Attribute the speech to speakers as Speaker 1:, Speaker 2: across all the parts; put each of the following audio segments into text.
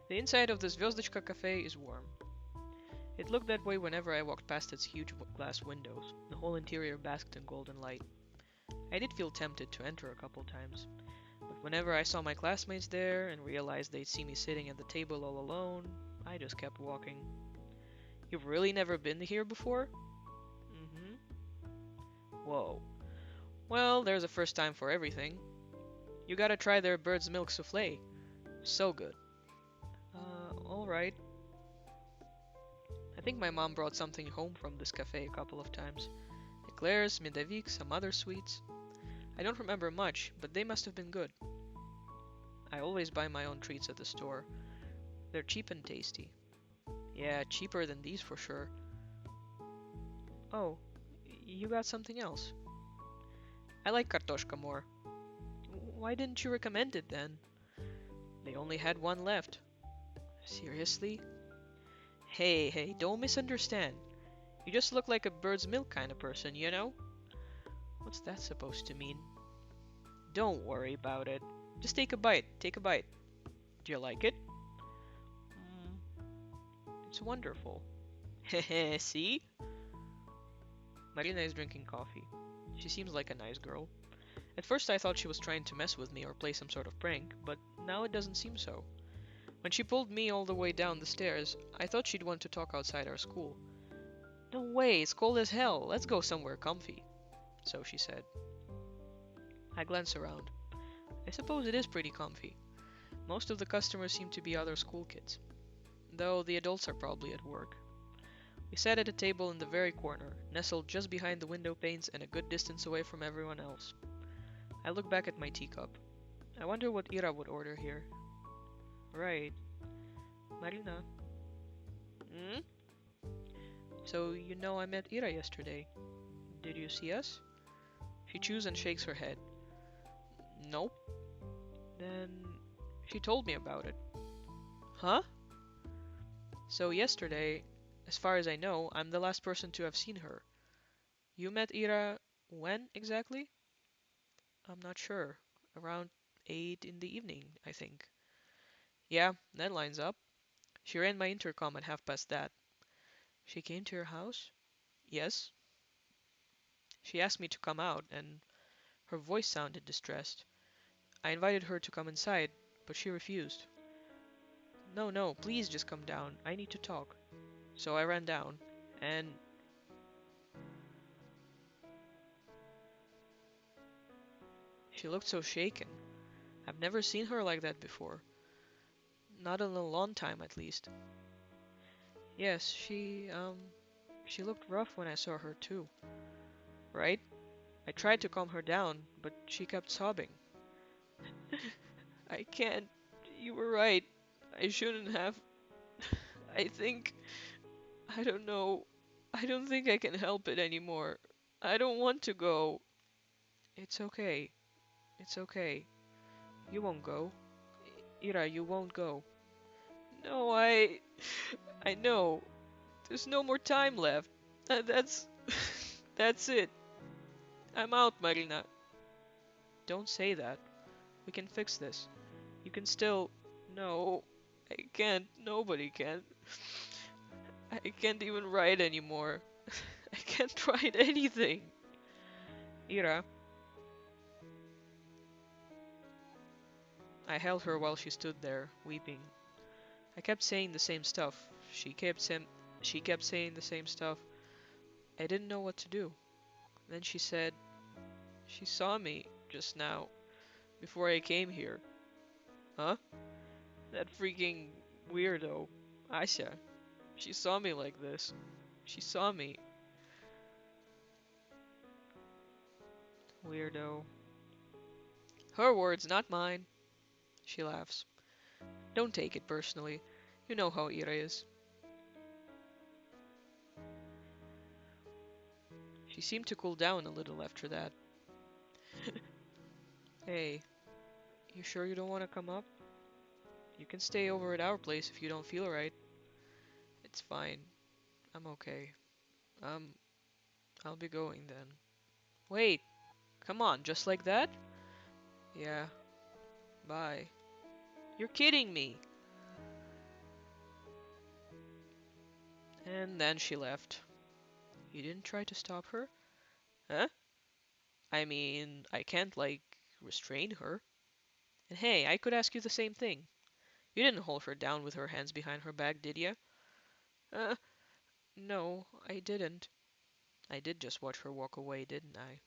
Speaker 1: The inside of the Zvezdochka cafe is warm. It looked that way whenever I walked past its huge glass windows. The whole interior basked in golden light. I did feel tempted to enter a couple times, but whenever I saw my classmates there and realized they'd see me sitting at the table all alone, I just kept walking. You've really never been here before? Mm-hmm. Whoa. Well, there's a first time for everything. You gotta try their bird's milk souffle. So good. Alright. I think my mom brought something home from this cafe a couple of times. Eclairs, medavik, some other sweets. I don't remember much, but they must have been good. I always buy my own treats at the store. They're cheap and tasty. Yeah, cheaper than these for sure. Oh, you got something else? I like kartoshka more. Why didn't you recommend it then? They only had one left. Seriously? Hey, don't misunderstand. You just look like a bird's milk kind of person, you know? What's that supposed to mean? Don't worry about it. Just take a bite. Take a bite. Do you like it? It's wonderful. Hehe, see? Marina is drinking coffee. She seems like a nice girl. At first I thought she was trying to mess with me or play some sort of prank, but now it doesn't seem so. When she pulled me all the way down the stairs, I thought she'd want to talk outside our school. No way, it's cold as hell. Let's go somewhere comfy. So she said. I glance around. I suppose it is pretty comfy. Most of the customers seem to be other school kids, though the adults are probably at work. We sat at a table in the very corner, nestled just behind the window panes and a good distance away from everyone else. I look back at my teacup. I wonder what Ira would order here. Right. Marina. Hmm? So you know I met Ira yesterday. Did you see us? She chews and shakes her head. Nope. Then she told me about it. Huh? So yesterday, as far as I know, I'm the last person to have seen her. You met Ira when exactly? I'm not sure. Around 8 in the evening, I think. Yeah, that lines up. She ran my intercom at half past that. She came to your house? Yes. She asked me to come out, and her voice sounded distressed. I invited her to come inside, but she refused. No, no, please just come down. I need to talk. So I ran down, and she looked so shaken. I've never seen her like that before. Not in a long time, at least. Yes, she looked rough when I saw her too. Right? I tried to calm her down, but she kept sobbing. I can't. You were right. I shouldn't have. I think. I don't know. I don't think I can help it anymore. I don't want to go. It's okay. It's okay. You won't go. Ira, you won't go. No, I know. There's no more time left. That's. That's it. I'm out, Marina. Don't say that. We can fix this. You can still. No, I can't. Nobody can. I can't even write anymore. I can't write anything. Ira. I held her while she stood there, weeping. I kept saying the same stuff. She kept saying the same stuff. I didn't know what to do. Then she said, she saw me just now, before I came here. Huh? That freaking weirdo. Asha. She saw me like this. She saw me. Weirdo. Her words, not mine. She laughs. Don't take it personally. You know how Ira is. She seemed to cool down a little after that. Hey, you sure you don't want to come up? You can stay over at our place if you don't feel right. It's fine. I'm okay. Um, I'll be going then. Wait, come on, just like that? Yeah, bye. You're kidding me. And then she left. You didn't try to stop her? Huh? I mean, I can't, like, restrain her. And hey, I could ask you the same thing. You didn't hold her down with her hands behind her back, did ya? Uh, no, I didn't. I did just watch her walk away, didn't I?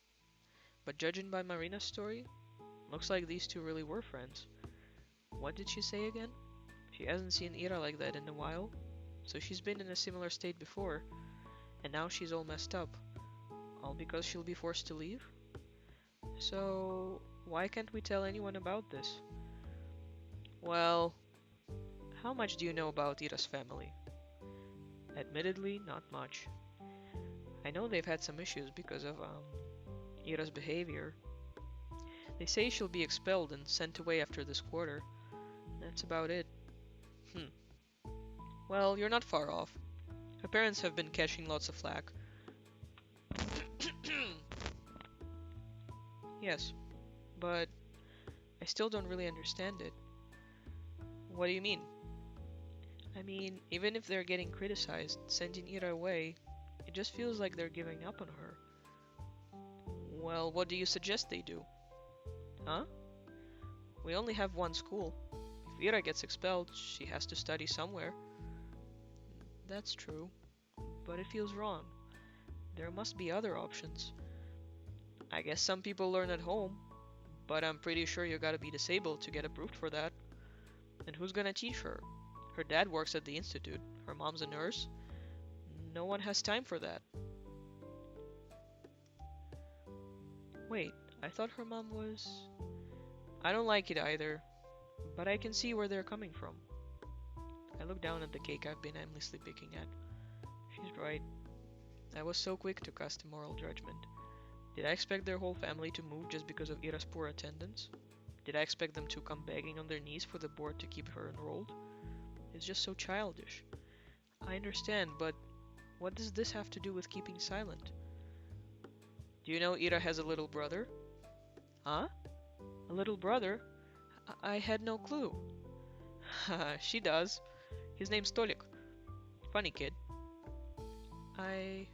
Speaker 1: But judging by Marina's story, looks like these two really were friends. What did she say again? She hasn't seen Ira like that in a while, so she's been in a similar state before, and now she's all messed up. All because she'll be forced to leave? So, why can't we tell anyone about this? Well, how much do you know about Ira's family? Admittedly, not much. I know they've had some issues because of Ira's behavior. They say she'll be expelled and sent away after this quarter. That's about it. Hmm. Well, you're not far off. Her parents have been catching lots of flack. Yes, but I still don't really understand it. What do you mean? I mean, even if they're getting criticized, sending Ira away, it just feels like they're giving up on her. Well, what do you suggest they do? Huh? We only have one school. If Ira gets expelled, she has to study somewhere. That's true, but it feels wrong. There must be other options. I guess some people learn at home, but I'm pretty sure you gotta be disabled to get approved for that. And who's gonna teach her? Her dad works at the institute, her mom's a nurse. No one has time for that. Wait, I thought her mom was... I don't like it either, but I can see where they're coming from. I look down at the cake I've been aimlessly picking at. She's right. I was so quick to cast a moral judgment. Did I expect their whole family to move just because of Ira's poor attendance? Did I expect them to come begging on their knees for the board to keep her enrolled? It's just so childish. I understand, but what does this have to do with keeping silent? Do you know Ira has a little brother? Huh? A little brother? I had no clue. She does. His name's Tolik. Funny kid. I...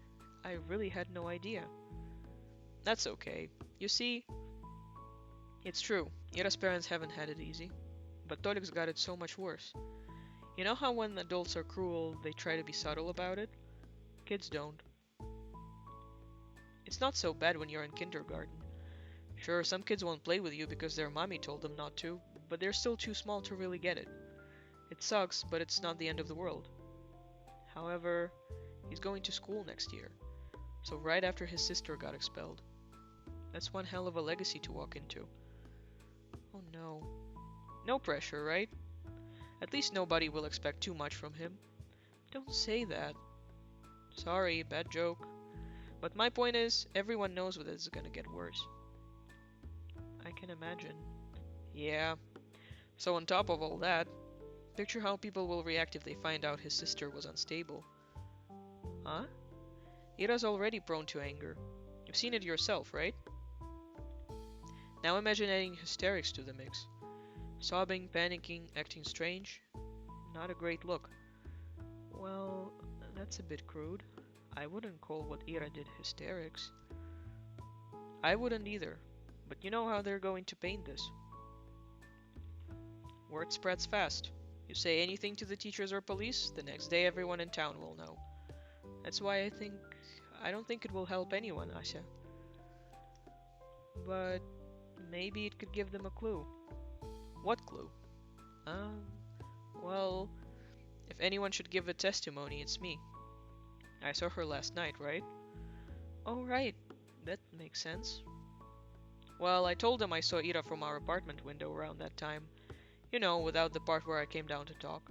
Speaker 1: I really had no idea. That's okay. You see, it's true. Ira's parents haven't had it easy. But Tolik's got it so much worse. You know how when adults are cruel, they try to be subtle about it? Kids don't. It's not so bad when you're in kindergarten. Sure, some kids won't play with you because their mommy told them not to, but they're still too small to really get it. It sucks, but it's not the end of the world. However, he's going to school next year, so right after his sister got expelled. That's one hell of a legacy to walk into. Oh no. No pressure, right? At least nobody will expect too much from him. Don't say that. Sorry, bad joke. But my point is, everyone knows that it's gonna get worse. I can imagine. Yeah. So on top of all that, picture how people will react if they find out his sister was unstable. Huh? Ira's already prone to anger. You've seen it yourself, right? Now imagine adding hysterics to the mix. Sobbing, panicking, acting strange. Not a great look. Well, that's a bit crude. I wouldn't call what Ira did hysterics. I wouldn't either. But you know how they're going to paint this. Word spreads fast. You say anything to the teachers or police, the next day everyone in town will know. That's why I don't think it will help anyone, Asya. But maybe it could give them a clue. What clue? Well, if anyone should give a testimony, it's me. I saw her last night, right? Oh, right. That makes sense. Well, I told them I saw Ira from our apartment window around that time. You know, without the part where I came down to talk.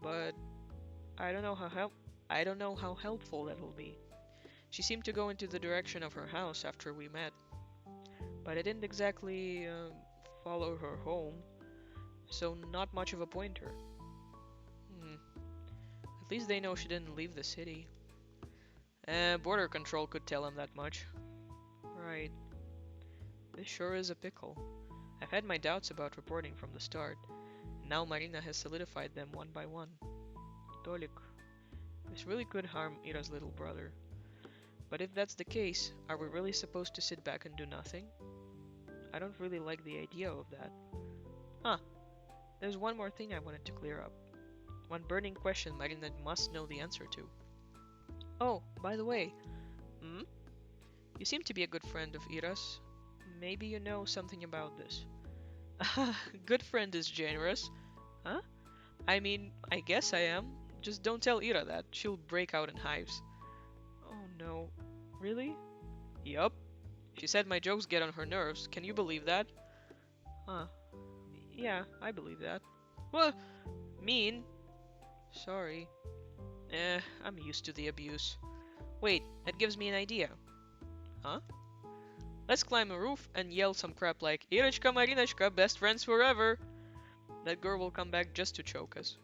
Speaker 1: But I don't know how helpful that'll be. She seemed to go into the direction of her house after we met. But I didn't exactly follow her home, so not much of a pointer. At least they know she didn't leave the city. Border control could tell them that much. Right. This sure is a pickle. I've had my doubts about reporting from the start. Now Marina has solidified them one by one. Tolik. This really could harm Ira's little brother. But if that's the case, are we really supposed to sit back and do nothing? I don't really like the idea of that. Huh, there's one more thing I wanted to clear up. One burning question Marina must know the answer to. Oh, by the way, hmm? You seem to be a good friend of Ira's. Maybe you know something about this. Good friend is generous. Huh? I mean, I guess I am. Just don't tell Ira that. She'll break out in hives. Oh no. Really? Yup. She said my jokes get on her nerves. Can you believe that? Huh. Yeah, I believe that. What? Mean? Sorry. I'm used to the abuse. Wait, that gives me an idea. Huh? Let's climb a roof and yell some crap like Irishka Marinashka, best friends forever. That girl will come back just to choke us.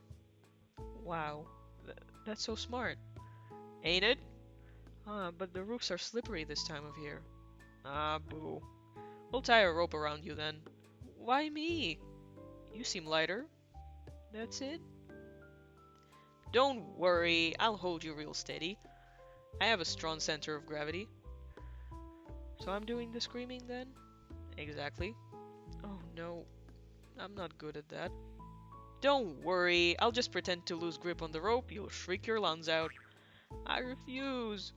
Speaker 1: Wow, that's so smart. Ain't it? But the roofs are slippery this time of year. Ah, boo. We'll tie a rope around you then. Why me? You seem lighter. That's it? Don't worry, I'll hold you real steady. I have a strong center of gravity. So I'm doing the screaming then? Exactly. Oh no, I'm not good at that. Don't worry, I'll just pretend to lose grip on the rope, you'll shriek your lungs out. I refuse.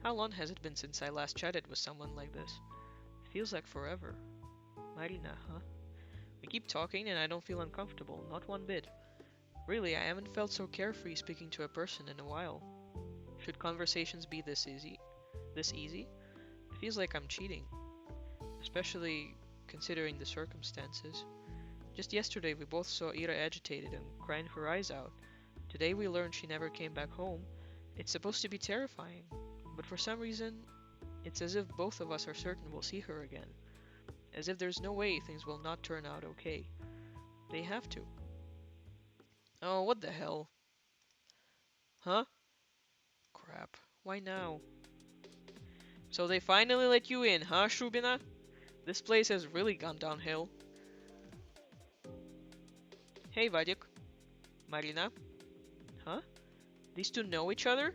Speaker 1: How long has it been since I last chatted with someone like this? Feels like forever. Marina, huh? We keep talking and I don't feel uncomfortable, not one bit. Really, I haven't felt so carefree speaking to a person in a while. Should conversations be this easy? This easy? It feels like I'm cheating, especially considering the circumstances. Just yesterday we both saw Ira agitated and crying her eyes out. Today we learned she never came back home. It's supposed to be terrifying, but for some reason, it's as if both of us are certain we'll see her again. As if there's no way things will not turn out okay. They have to. Oh, what the hell? Huh? Crap. Why now? So they finally let you in, huh, Shubina? This place has really gone downhill. Hey, Vadik. Marina. Huh? These two know each other?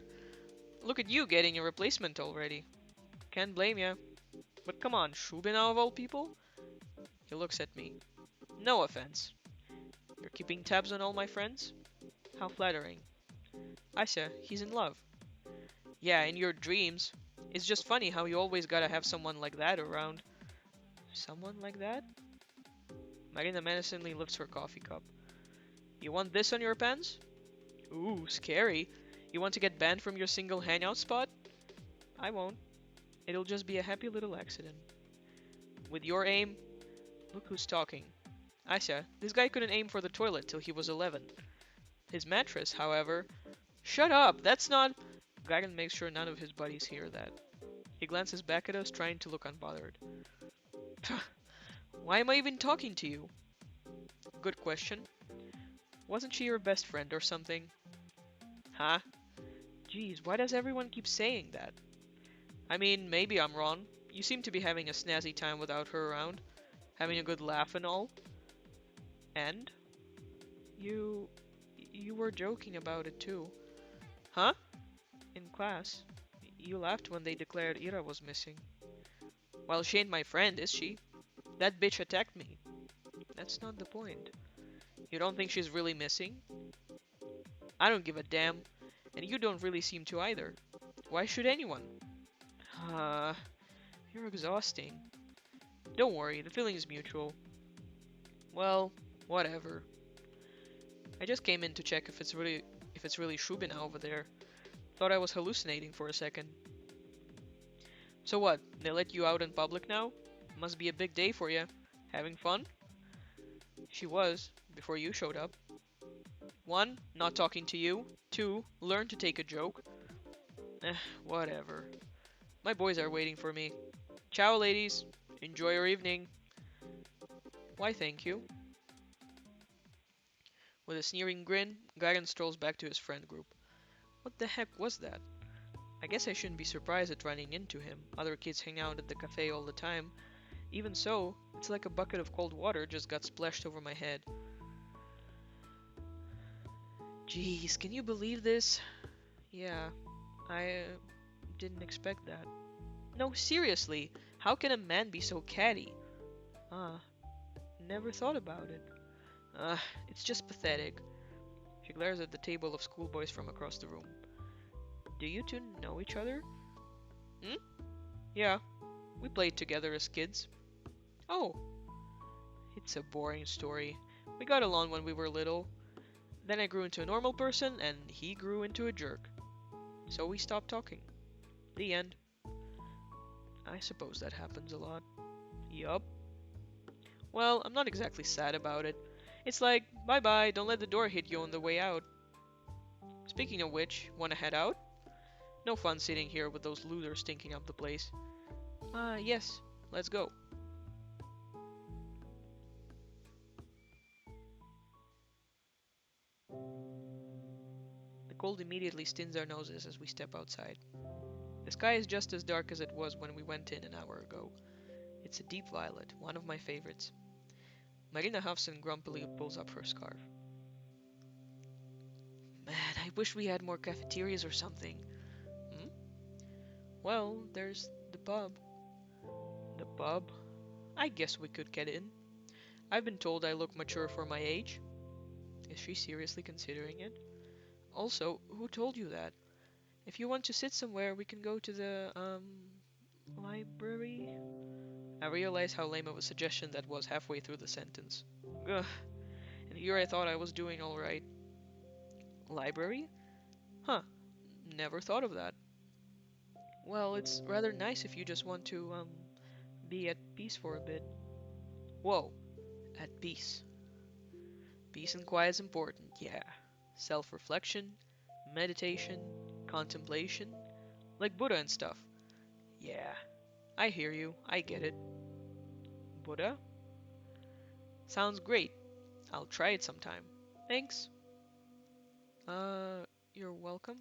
Speaker 1: Look at you getting a replacement already. Can't blame ya. But come on, Shubina of all people? He looks at me. No offense. You're keeping tabs on all my friends? How flattering. Ася, he's in love. Yeah, in your dreams. It's just funny how you always gotta have someone like that around. Someone like that? Marina menacingly lifts her coffee cup. You want this on your pants? Ooh, scary. You want to get banned from your single hangout spot? I won't. It'll just be a happy little accident. With your aim, look who's talking. Ася, this guy couldn't aim for the toilet till he was 11. His mattress, however... Shut up, that's not... Gagan makes sure none of his buddies hear that. He glances back at us, trying to look unbothered. Why am I even talking to you? Good question. Wasn't she your best friend or something? Huh? Geez, why does everyone keep saying that? I mean, maybe I'm wrong. You seem to be having a snazzy time without her around. Having a good laugh and all. And? You... You were joking about it too. Huh? In class. You laughed when they declared Ira was missing. Well, she ain't my friend, is she? That bitch attacked me. That's not the point. You don't think she's really missing? I don't give a damn. And you don't really seem to either. Why should anyone? Ah, you're exhausting. Don't worry, the feeling is mutual. Well, whatever. I just came in to check if it's really Shubina over there. Thought I was hallucinating for a second. So what? They let you out in public now? Must be a big day for you. Having fun? She was, before you showed up. 1. Not talking to you. 2. Learn to take a joke. Whatever. My boys are waiting for me. Ciao, ladies. Enjoy your evening. Why, thank you. With a sneering grin, Garen strolls back to his friend group. What the heck was that? I guess I shouldn't be surprised at running into him. Other kids hang out at the cafe all the time. Even so, it's like a bucket of cold water just got splashed over my head. Jeez, can you believe this? Yeah, I didn't expect that. No, seriously, how can a man be so catty? Ah, never thought about it. Ah, it's just pathetic. She glares at the table of schoolboys from across the room. Do you two know each other? Hmm? Yeah, we played together as kids. Oh, it's a boring story. We got along when we were little. Then I grew into a normal person, and he grew into a jerk. So we stopped talking. The end. I suppose that happens a lot. Yup. Well, I'm not exactly sad about it. It's like, bye bye, don't let the door hit you on the way out. Speaking of which, wanna head out? No fun sitting here with those losers stinking up the place. Yes, let's go. The cold immediately stings our noses as we step outside. The sky is just as dark as it was when we went in an hour ago. It's a deep violet, one of my favorites. Marina huffs and grumpily pulls up her scarf. Man, I wish we had more cafeterias or something. Hmm? Well, there's the pub. The pub? I guess we could get in. I've been told I look mature for my age. Is she seriously considering it? Also, who told you that? If you want to sit somewhere, we can go to the, library? I realized how lame of a suggestion that was halfway through the sentence. Ugh, and here I thought I was doing alright. Library? Huh, never thought of that. Well, it's rather nice if you just want to, be at peace for a bit. Whoa, at peace. Peace and quiet is important, yeah. Self reflection, meditation, contemplation, like Buddha and stuff. Yeah, I hear you, I get it. Buddha? Sounds great. I'll try it sometime. Thanks. Uh, you're welcome.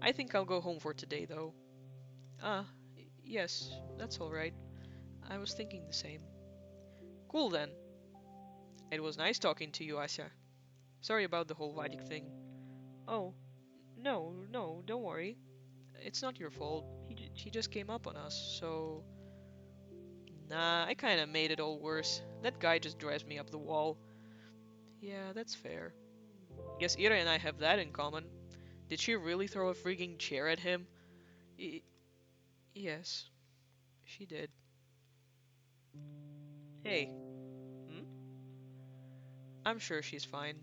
Speaker 1: I think I'll go home for today, though. Ah, yes, that's alright. I was thinking the same. Cool then. It was nice talking to you, Asya. Sorry about the whole Vedic thing. Oh, no, don't worry. It's not your fault. He just came up on us, so. Nah, I kinda made it all worse. That guy just drives me up the wall. Yeah, that's fair. Guess Ira and I have that in common. Did she really throw a freaking chair at him? Y- yes, she did. Hey, hmm? I'm sure she's fine.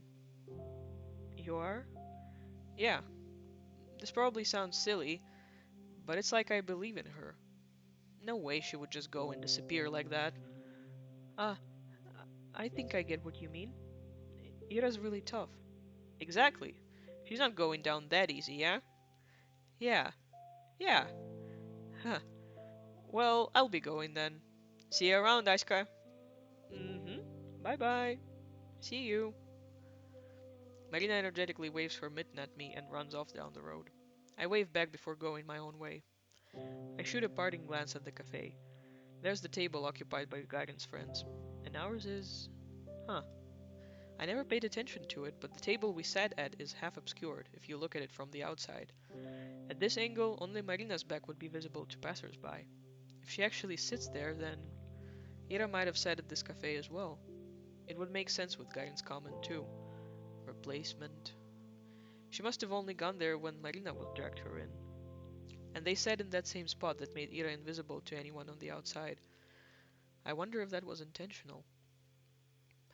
Speaker 1: You are? Yeah, this probably sounds silly, but it's like I believe in her. No way she would just go and disappear like that. Ah, I think I get what you mean. Ira's really tough. Exactly. She's not going down that easy, yeah? Yeah, yeah. Huh. Well, I'll be going then. See you around, Aishka. Mm-hmm. Bye-bye. See you. Marina energetically waves her mitten at me and runs off down the road. I wave back before going my own way. I shoot a parting glance at the cafe. There's the table occupied by Gaiden's friends. And ours is... Huh. I never paid attention to it, but the table we sat at is half obscured if you look at it from the outside. At this angle, only Marina's back would be visible to passers-by. If she actually sits there, then Ira might have sat at this cafe as well. It would make sense with Gaiden's comment too. Replacement. She must have only gone there when Marina was dragged her in. And they sat in that same spot that made Ira invisible to anyone on the outside. I wonder if that was intentional.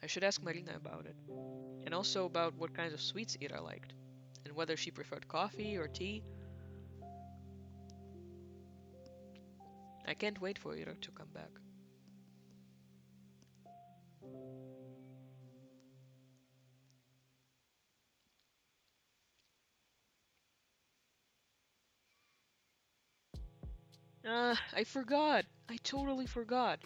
Speaker 1: I should ask Marina about it. And also about what kinds of sweets Ira liked. And whether she preferred coffee or tea. I can't wait for Ira to come back. I forgot. I totally forgot.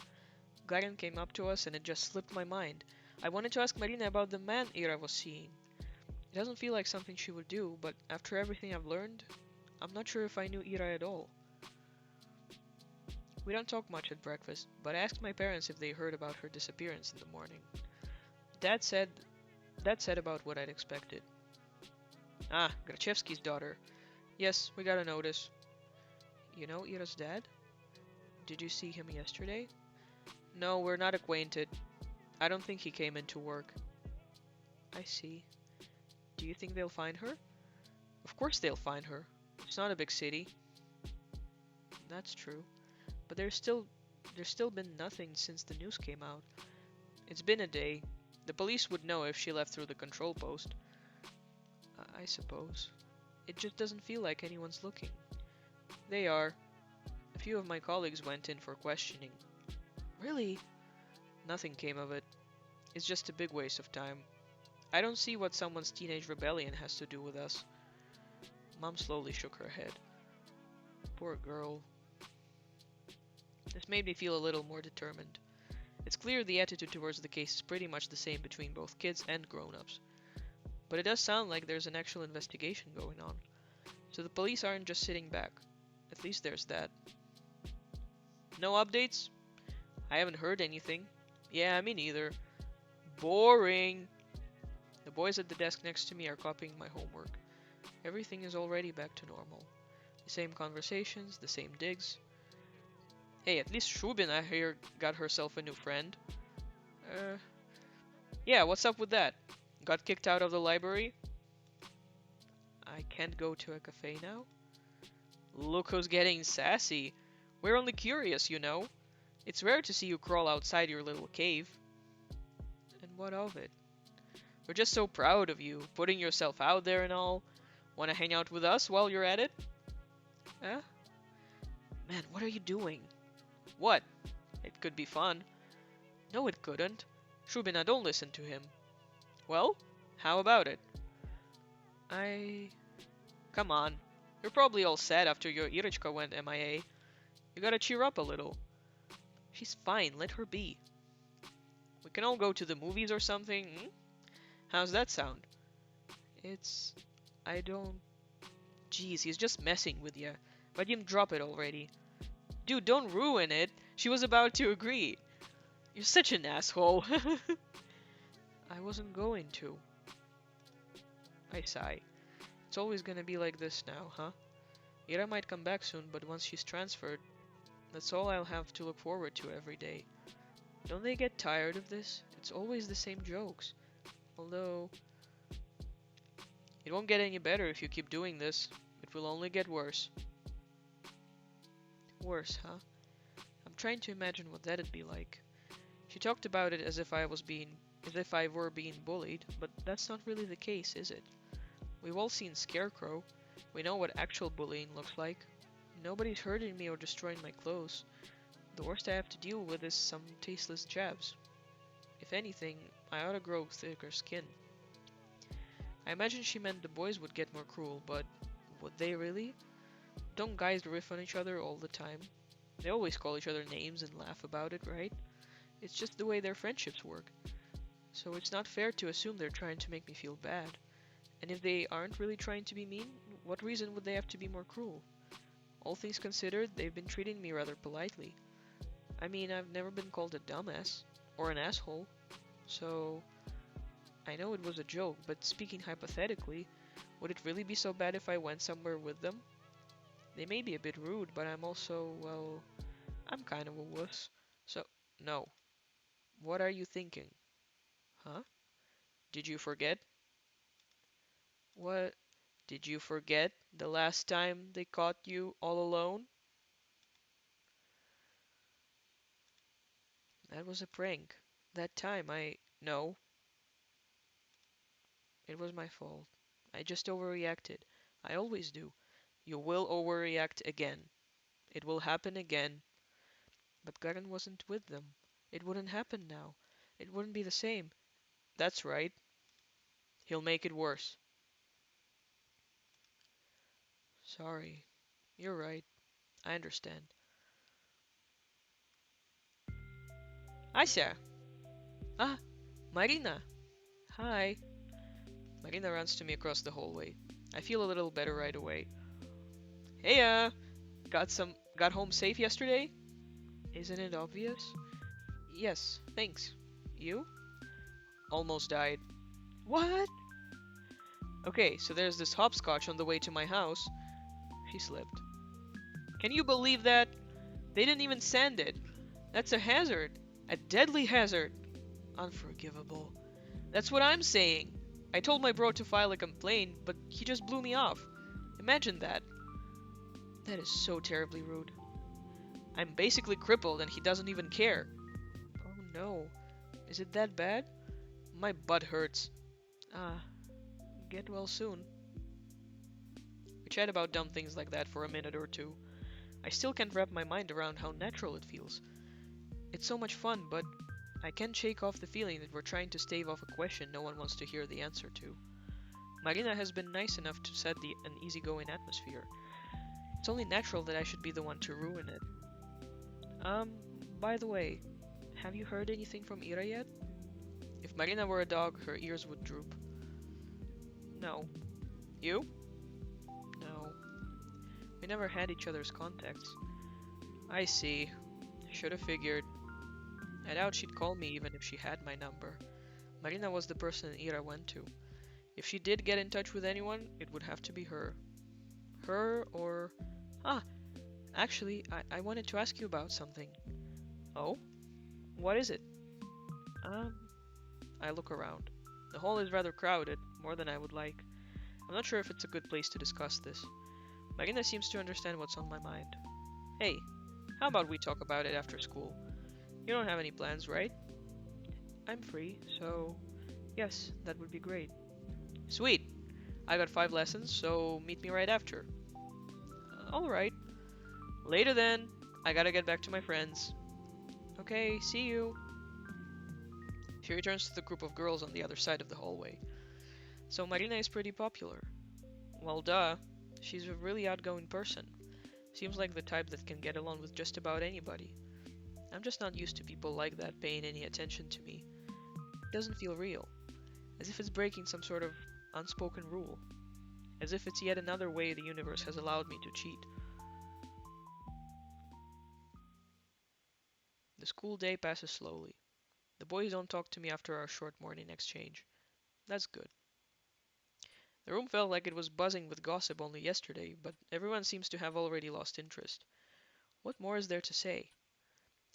Speaker 1: Garen came up to us and it just slipped my mind. I wanted to ask Marina about the man Ira was seeing. It doesn't feel like something she would do, but after everything I've learned, I'm not sure if I knew Ira at all. We don't talk much at breakfast, but I asked my parents if they heard about her disappearance in the morning. Dad said Dad said about what I'd expected. Ah, Grachevsky's daughter. Yes, we got a notice. You know Ira's dad? Did you see him yesterday? No, we're not acquainted. I don't think he came into work. I see. Do you think they'll find her? Of course they'll find her. It's not a big city. That's true. But there's still been nothing since the news came out. It's been a day. The police would know if she left through the control post. I suppose. It just doesn't feel like anyone's looking. They are. A few of my colleagues went in for questioning. Really? Nothing came of it. It's just a big waste of time. I don't see what someone's teenage rebellion has to do with us. Mom slowly shook her head. Poor girl. This made me feel a little more determined. It's clear the attitude towards the case is pretty much the same between both kids and grown-ups. But it does sound like there's an actual investigation going on. So the police aren't just sitting back. At least there's that. No updates? I haven't heard anything. Yeah, me neither. Boring. The boys at the desk next to me are copying my homework. Everything is already back to normal. The same conversations, the same digs. Hey, at least Shubin I hear got herself a new friend. Uh, yeah, what's up with that? Got kicked out of the library? I can't go to a cafe now? Look who's getting sassy. We're only curious, you know. It's rare to see you crawl outside your little cave. And what of it? We're just so proud of you, putting yourself out there and all. Wanna hang out with us while you're at it? Huh? Man, what are you doing? What? It could be fun. No, it couldn't. Shubina, don't listen to him. Well, how about it? I... Come on. You're probably all sad after your Irichka went MIA. You gotta cheer up a little. She's fine, let her be. We can all go to the movies or something, hmm? How's that sound? It's... I don't... Jeez, he's just messing with ya. Vadim, drop it already. Dude, don't ruin it. She was about to agree. You're such an asshole. I wasn't going to. I sigh. It's always gonna be like this now, huh? Ira might come back soon, but once she's transferred, that's all I'll have to look forward to every day. Don't they get tired of this? It's always the same jokes. Although, it won't get any better if you keep doing this. It will only get worse. Worse, huh? I'm trying to imagine what that'd be like. She talked about it as if I were being bullied, but that's not really the case, is it? We've all seen Scarecrow. We know what actual bullying looks like. Nobody's hurting me or destroying my clothes. The worst I have to deal with is some tasteless jabs. If anything, I ought to grow thicker skin. I imagine she meant the boys would get more cruel, but would they really? Don't guys riff on each other all the time? They always call each other names and laugh about it, right? It's just the way their friendships work. So it's not fair to assume they're trying to make me feel bad. And if they aren't really trying to be mean, what reason would they have to be more cruel? All things considered, they've been treating me rather politely. I mean, I've never been called a dumbass or an asshole, so I know it was a joke, but speaking hypothetically, would it really be so bad if I went somewhere with them? They may be a bit rude, but I'm also, well, I'm kind of a wuss. So, no. What are you thinking? Huh? Did you forget? What? Did you forget the last time they caught you all alone? That was a prank. That time No, it was my fault. I just overreacted. I always do. You will overreact again. It will happen again. But Garen wasn't with them. It wouldn't happen now. It wouldn't be the same. That's right. He'll make it worse. Sorry. You're right. I understand. Ася! Ah, Marina! Hi. Marina runs to me across the hallway. I feel a little better right away. Hey, got home safe yesterday? Isn't it obvious? Yes, thanks. You? Almost died. What? Okay, so there's this hopscotch on the way to my house. She slipped. Can you believe that? They didn't even sand it. That's a hazard. A deadly hazard. Unforgivable. That's what I'm saying. I told my bro to file a complaint, but he just blew me off. Imagine that. That is so terribly rude. I'm basically crippled and he doesn't even care. Oh no. Is it that bad? My butt hurts. Ah, get well soon. We chat about dumb things like that for a minute or two. I still can't wrap my mind around how natural it feels. It's so much fun, but I can't shake off the feeling that we're trying to stave off a question no one wants to hear the answer to. Marina has been nice enough to set an easygoing atmosphere. It's only natural that I should be the one to ruin it. Um, by the way, have you heard anything from Ira yet? If Marina were a dog, her ears would droop. No. You? No. We never had each other's contacts. I see. Should have figured. I doubt she'd call me even if she had my number. Marina was the person Ira went to. If she did get in touch with anyone, it would have to be her. Her or... Ah, actually, I wanted to ask you about something. Oh? What is it? Um, I look around. The hall is rather crowded, more than I would like. I'm not sure if it's a good place to discuss this. Marina seems to understand what's on my mind. Hey, how about we talk about it after school? You don't have any plans, right? I'm free, so yes, that would be great. Sweet! I got 5 lessons, so meet me right after. Alright. Later then. I gotta get back to my friends. Okay, see you. She returns to the group of girls on the other side of the hallway. So Marina is pretty popular. Well, duh. She's a really outgoing person. Seems like the type that can get along with just about anybody. I'm just not used to people like that paying any attention to me. It doesn't feel real. As if it's breaking some sort of unspoken rule. As if it's yet another way the universe has allowed me to cheat. The school day passes slowly. The boys don't talk to me after our short morning exchange. That's good. The room felt like it was buzzing with gossip only yesterday, but everyone seems to have already lost interest. What more is there to say?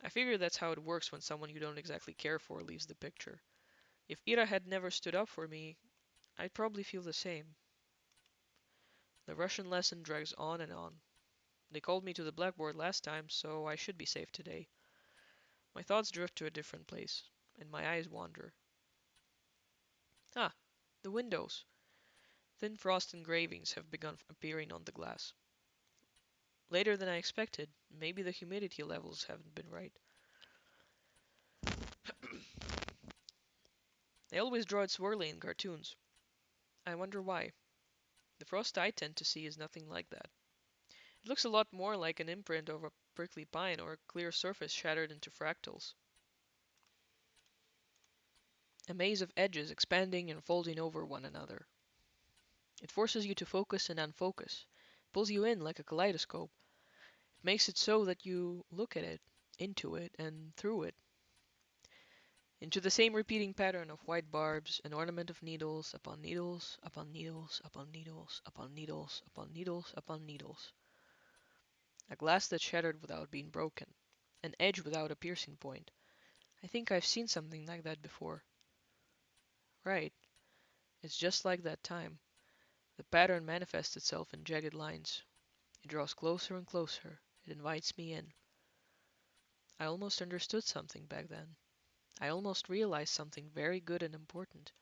Speaker 1: I figure that's how it works when someone you don't exactly care for leaves the picture. If Ira had never stood up for me, I'd probably feel the same. The Russian lesson drags on and on. They called me to the blackboard last time, so I should be safe today. My thoughts drift to a different place, and my eyes wander. Ah, the windows. Thin frost engravings have begun appearing on the glass. Later than I expected, maybe the humidity levels haven't been right. They always draw it swirly in cartoons. I wonder why. The frost I tend to see is nothing like that. It looks a lot more like an imprint of a prickly pine or a clear surface shattered into fractals. A maze of edges expanding and folding over one another. It forces you to focus and unfocus, pulls you in like a kaleidoscope. It makes it so that you look at it, into it, and through it, into the same repeating pattern of white barbs, an ornament of needles upon needles upon needles upon needles upon needles upon needles upon needles. A glass that shattered without being broken, an edge without a piercing point. I think I've seen something like that before. Right, it's just like that time. The pattern manifests itself in jagged lines. It draws closer and closer. It invites me in. I almost understood something back then. I almost realized something very good and important.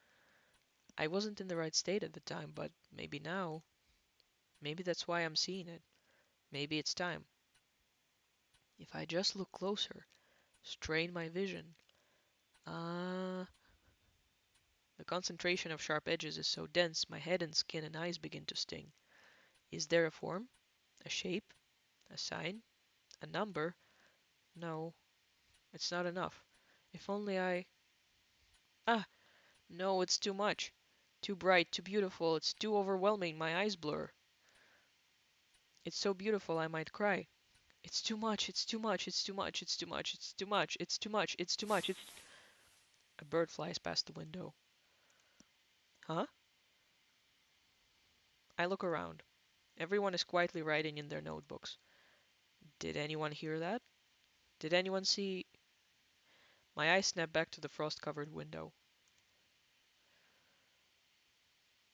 Speaker 1: I wasn't in the right state at the time, but maybe now, maybe that's why I'm seeing it. Maybe it's time. If I just look closer, strain my vision. Ah, the concentration of sharp edges is so dense, my head and skin and eyes begin to sting. Is there a form? A shape? A sign? A number? No, it's not enough. If only I... Ah, no, it's too much. Too bright, too beautiful, it's too overwhelming, my eyes blur. It's so beautiful I might cry. It's too much, it's too much, it's too much, it's too much, it's too much, it's too much, it's too much, it's... A bird flies past the window. Huh? I look around. Everyone is quietly writing in their notebooks. Did anyone hear that? Did anyone see? My eyes snap back to the frost-covered window.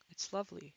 Speaker 1: It's lovely.